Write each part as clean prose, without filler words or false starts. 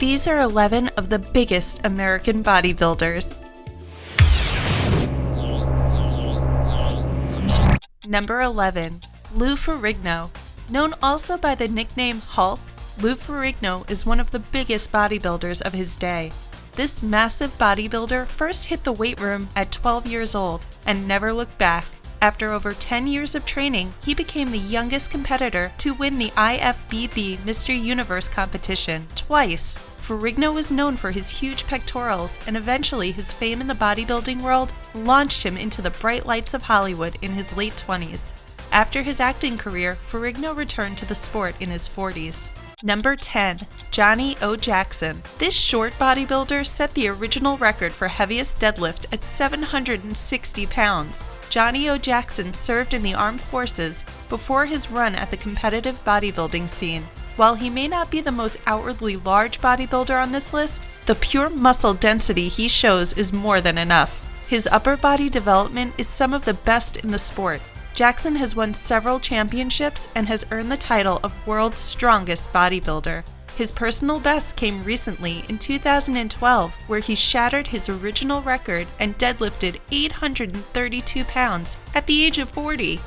These are 11 of the biggest American bodybuilders. Number 11. Lou Ferrigno. Known also by the nickname Hulk, Lou Ferrigno is one of the biggest bodybuilders of his day. This massive bodybuilder first hit the weight room at 12 years old and never looked back. After over 10 years of training, he became the youngest competitor to win the IFBB Mr. Universe competition twice. Ferrigno was known for his huge pectorals, and eventually his fame in the bodybuilding world launched him into the bright lights of Hollywood in his late 20s. After his acting career, Ferrigno returned to the sport in his 40s. Number 10. Johnny O. Jackson. This short bodybuilder set the original record for heaviest deadlift at 760 pounds. Johnny O. Jackson served in the armed forces before his run at the competitive bodybuilding scene. While he may not be the most outwardly large bodybuilder on this list, the pure muscle density he shows is more than enough. His upper body development is some of the best in the sport. Jackson has won several championships and has earned the title of World's Strongest Bodybuilder. His personal best came recently in 2012, where he shattered his original record and deadlifted 832 pounds at the age of 40.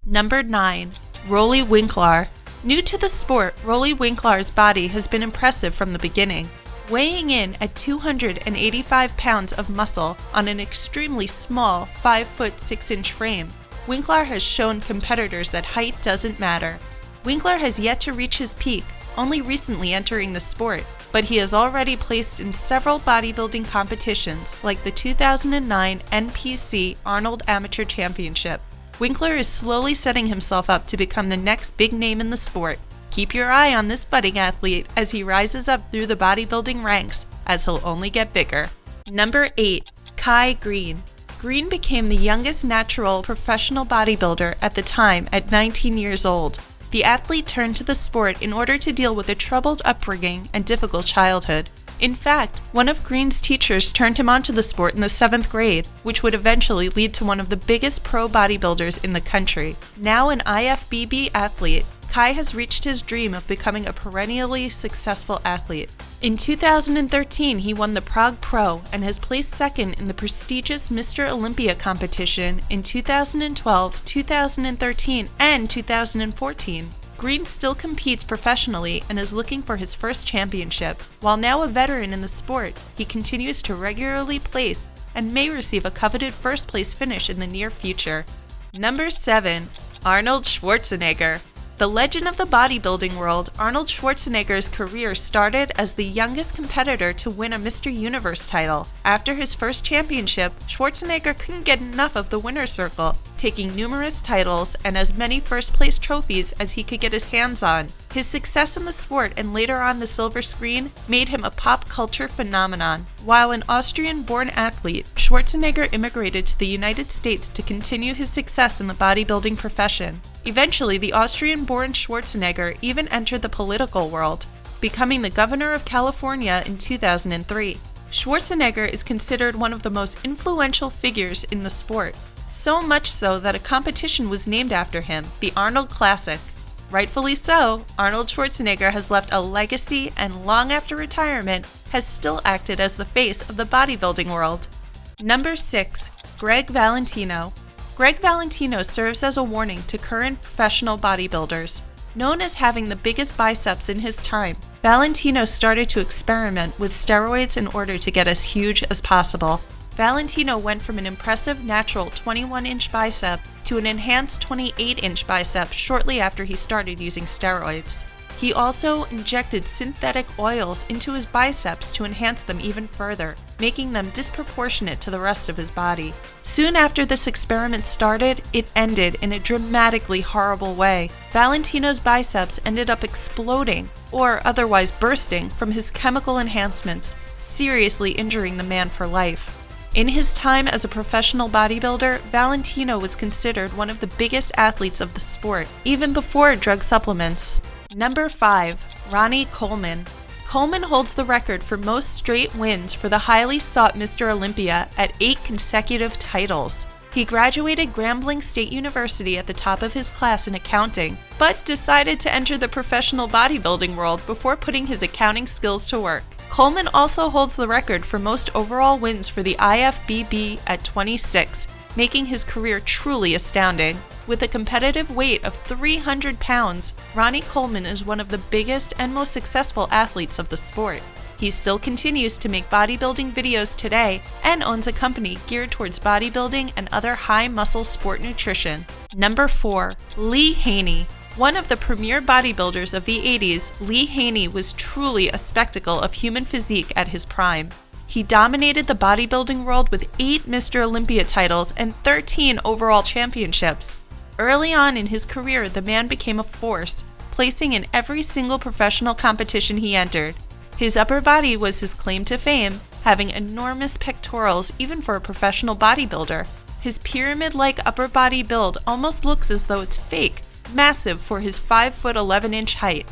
Number 9. Rolly Winklar. New to the sport, Rolly Winklar's body has been impressive from the beginning. Weighing in at 285 pounds of muscle on an extremely small 5' 6" frame, Winklar has shown competitors that height doesn't matter. Winklar has yet to reach his peak, only recently entering the sport, but he has already placed in several bodybuilding competitions like the 2009 NPC Arnold Amateur Championship. Winklar is slowly setting himself up to become the next big name in the sport. Keep your eye on this budding athlete as he rises up through the bodybuilding ranks, as he'll only get bigger. Number 8. Kai Greene. Greene became the youngest natural professional bodybuilder at the time at 19 years old. The athlete turned to the sport in order to deal with a troubled upbringing and difficult childhood. In fact, one of Greene's teachers turned him onto the sport in the 7th grade, which would eventually lead to one of the biggest pro bodybuilders in the country. Now an IFBB athlete, Kai has reached his dream of becoming a perennially successful athlete. In 2013, he won the Prague Pro and has placed second in the prestigious Mr. Olympia competition in 2012, 2013, and 2014. Greene still competes professionally and is looking for his first championship. While now a veteran in the sport, he continues to regularly place and may receive a coveted first-place finish in the near future. Number 7. Arnold Schwarzenegger. The legend of the bodybuilding world, Arnold Schwarzenegger's career started as the youngest competitor to win a Mr. Universe title. After his first championship, Schwarzenegger couldn't get enough of the winner's circle, taking numerous titles and as many first-place trophies as he could get his hands on. His success in the sport and later on the silver screen made him a pop culture phenomenon. While an Austrian-born athlete, Schwarzenegger immigrated to the United States to continue his success in the bodybuilding profession. Eventually, the Austrian-born Schwarzenegger even entered the political world, becoming the governor of California in 2003. Schwarzenegger is considered one of the most influential figures in the sport, so much so that a competition was named after him, the Arnold Classic. Rightfully so, Arnold Schwarzenegger has left a legacy and long after retirement has still acted as the face of the bodybuilding world. Number 6. Greg Valentino. Greg Valentino serves as a warning to current professional bodybuilders. Known as having the biggest biceps in his time, Valentino started to experiment with steroids in order to get as huge as possible. Valentino went from an impressive natural 21-inch bicep to an enhanced 28-inch bicep shortly after he started using steroids. He also injected synthetic oils into his biceps to enhance them even further, making them disproportionate to the rest of his body. Soon after this experiment started, it ended in a dramatically horrible way. Valentino's biceps ended up exploding, or otherwise bursting, from his chemical enhancements, seriously injuring the man for life. In his time as a professional bodybuilder, Valentino was considered one of the biggest athletes of the sport, even before drug supplements. Number 5. Ronnie Coleman. Coleman holds the record for most straight wins for the highly sought Mr. Olympia at 8 consecutive titles. He graduated Grambling State University at the top of his class in accounting, but decided to enter the professional bodybuilding world before putting his accounting skills to work. Coleman also holds the record for most overall wins for the IFBB at 26, making his career truly astounding. With a competitive weight of 300 pounds, Ronnie Coleman is one of the biggest and most successful athletes of the sport. He still continues to make bodybuilding videos today and owns a company geared towards bodybuilding and other high-muscle sport nutrition. Number 4. Lee Haney. One of the premier bodybuilders of the 80s, Lee Haney was truly a spectacle of human physique at his prime. He dominated the bodybuilding world with 8 Mr. Olympia titles and 13 overall championships. Early on in his career, the man became a force, placing in every single professional competition he entered. His upper body was his claim to fame, having enormous pectorals even for a professional bodybuilder. His pyramid-like upper body build almost looks as though it's fake, massive for his 5'11" height.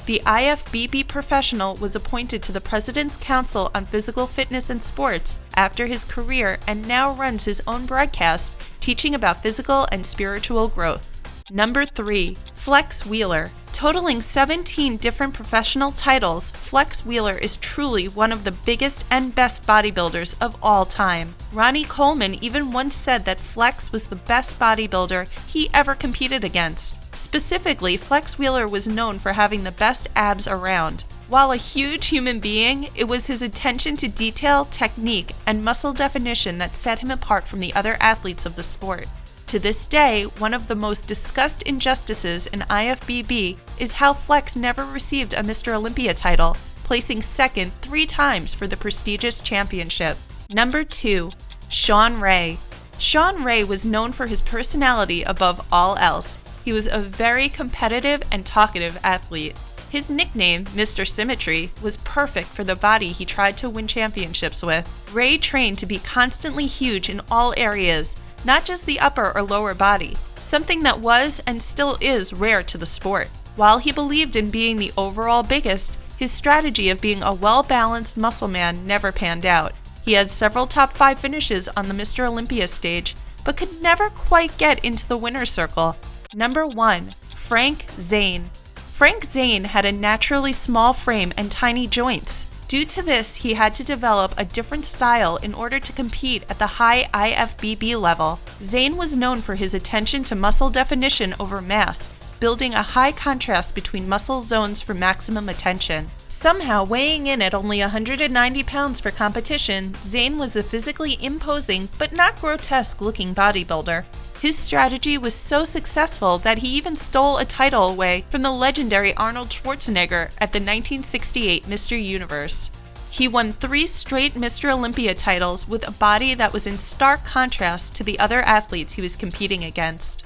The IFBB professional was appointed to the President's Council on Physical Fitness and Sports after his career and now runs his own broadcast teaching about physical and spiritual growth. Number 3. Flex Wheeler. Totaling 17 different professional titles, Flex Wheeler is truly one of the biggest and best bodybuilders of all time. Ronnie Coleman even once said that Flex was the best bodybuilder he ever competed against. Specifically, Flex Wheeler was known for having the best abs around. While a huge human being, it was his attention to detail, technique, and muscle definition that set him apart from the other athletes of the sport. To this day, one of the most discussed injustices in IFBB is how Flex never received a Mr. Olympia title, placing second 3 times for the prestigious championship. Number 2. Shawn Ray. Shawn Ray was known for his personality above all else. He was a very competitive and talkative athlete. His nickname, Mr. Symmetry, was perfect for the body he tried to win championships with. Ray trained to be constantly huge in all areas, not just the upper or lower body, something that was and still is rare to the sport. While he believed in being the overall biggest, his strategy of being a well-balanced muscle man never panned out. He had several top 5 finishes on the Mr. Olympia stage, but could never quite get into the winner's circle. Number 1. Frank Zane. Frank Zane had a naturally small frame and tiny joints. Due to this, he had to develop a different style in order to compete at the high IFBB level. Zane was known for his attention to muscle definition over mass, building a high contrast between muscle zones for maximum attention. Somehow, weighing in at only 190 pounds for competition, Zane was a physically imposing but not grotesque-looking bodybuilder. His strategy was so successful that he even stole a title away from the legendary Arnold Schwarzenegger at the 1968 Mr. Universe. He won 3 straight Mr. Olympia titles with a body that was in stark contrast to the other athletes he was competing against.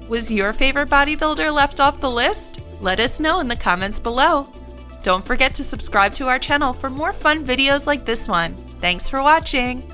Was your favorite bodybuilder left off the list? Let us know in the comments below. Don't forget to subscribe to our channel for more fun videos like this one. Thanks for watching!